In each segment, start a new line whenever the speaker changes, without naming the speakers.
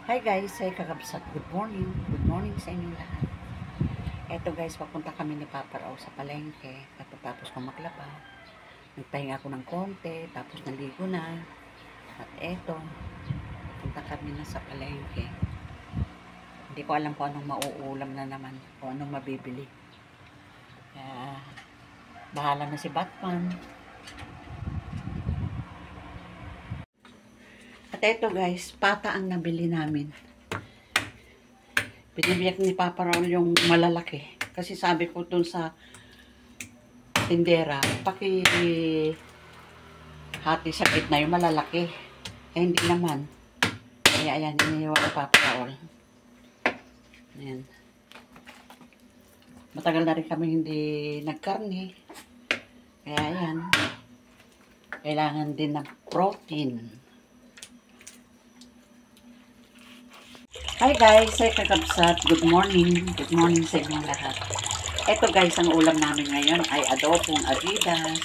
Hi guys, ay kakabsat. Good morning. Good morning sa inyo lahat. Eto guys, papunta kami ni Papa Raw sa palengke. Tapos ko maglaba. Nagpahinga ako ng konti, tapos naligo na. At eto, punta kami na sa palengke. Hindi ko alam kung anong mauulam na naman, kung anong mabibili. Kaya, bahala na si Batman. At eto guys, pata ang nabili namin. Binibiyak ni Papa Raul yung malalaki. Kasi sabi ko dun sa tindera, hati sa gitna yung malalaki. Eh hindi naman. Kaya ayan, iniiwan ni Papa Raul. Ayan. Matagal na rin kami hindi nagkarne. Kaya ayan. Kailangan din ng protein. Hi guys, ay kakabsat. Good morning. Good morning sa inyong lahat. Ito guys, ang ulam namin ngayon ay adobong Adidas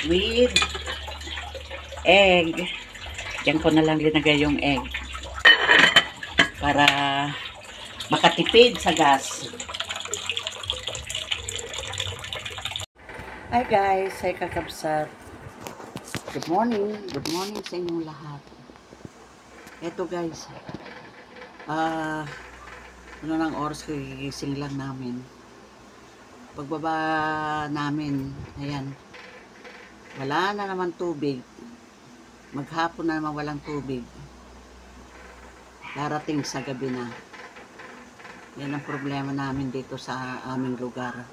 with egg. Diyan ko na lang linagay yung egg para makatipid sa gas. Hi guys, ay kakabsat. Good morning. Good morning sa inyong lahat. Ito guys, ano ng oras gigising lang namin. Pagbaba namin, ayan, wala na naman tubig. Maghapon na naman walang tubig. Darating sa gabi na. Yan ang problema namin dito sa aming lugar.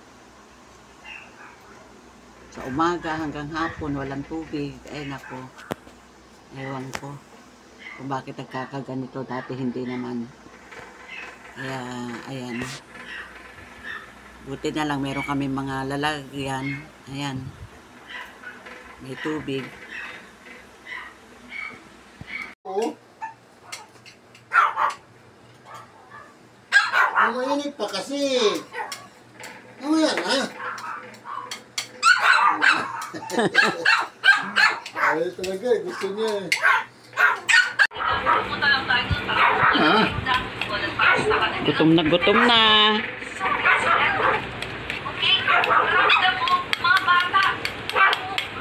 Sa umaga hanggang hapon walang tubig. Ay nako, ewan ko kung bakit nagkakaganito, dati hindi naman. Kaya ayan, buti na lang meron kami mga lalagyan. Ayan, may tubig.
Mainit pa kasi. Ano yan, ha? Ay, talaga, gusto niya eh.
Ha? Gutom na gutom na.
Okay, alam mo, mga bata,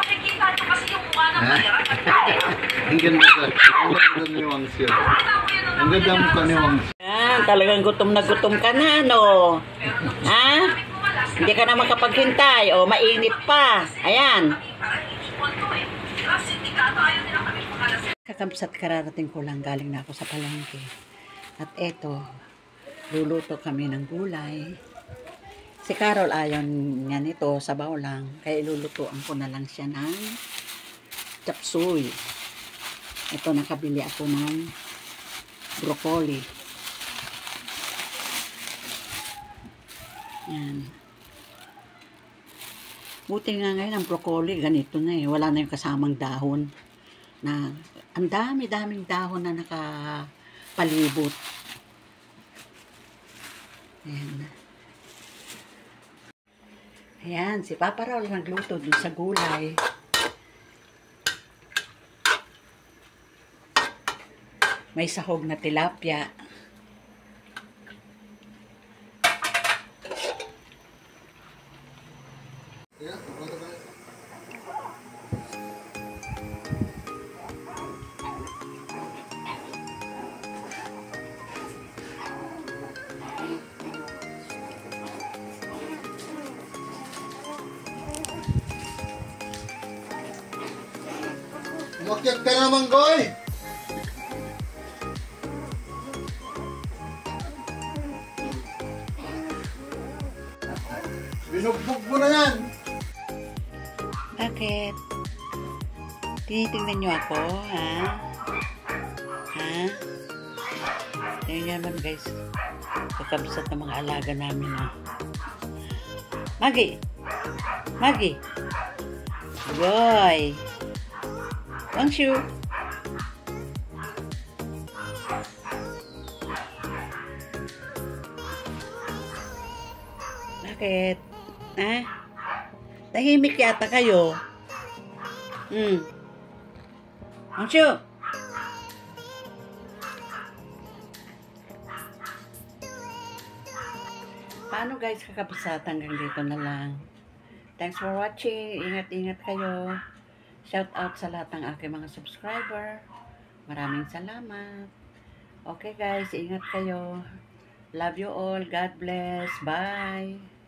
makikita nyo kasi yung mukha ng bayaran.
Ang ganda ka. Ang ganda ni Wang Xiu. Ang ganda mo ka ni Wang Xiu.
Yan, talagang gutom na gutom ka na, no? Ha? Hindi ka na makapaghintay. O, mainit pa. Ayan. Kakabsat, kararating ko lang, galing na ako sa palengke. At eto, luluto kami ng gulay. Si Carol ayaw niya nito, sabaw lang. Kaya ilulutuan ko na lang siya ng chapsuy. Ito, nakabili ako ng broccoli. Yan. Buti nga ngayon ang broccoli, ganito na eh. Wala na yung kasamang dahon. Na ang dami-daming dahon na nakapalibot. Ayan. Ayan, si Papa Raul nagluto dun sa gulay. May sahog na tilapia.
Umakyat ka naman, Goy! Binugbog mo na yan.
Bakit? Tinitingnan niyo ako, ha? Ha? Tingnan naman guys. Kakabsat ng mga alaga namin, ha? Maggie! Maggie! Boy! Wangshu! Bakit? Ha? Tahimik yata kayo. Wangshu! Paano guys, kakabsat hanggang dito na lang. Thanks for watching. Ingat-ingat kayo. Shout out sa lahat ng aking mga subscriber. Maraming salamat. Okay guys, ingat kayo. Love you all. God bless. Bye.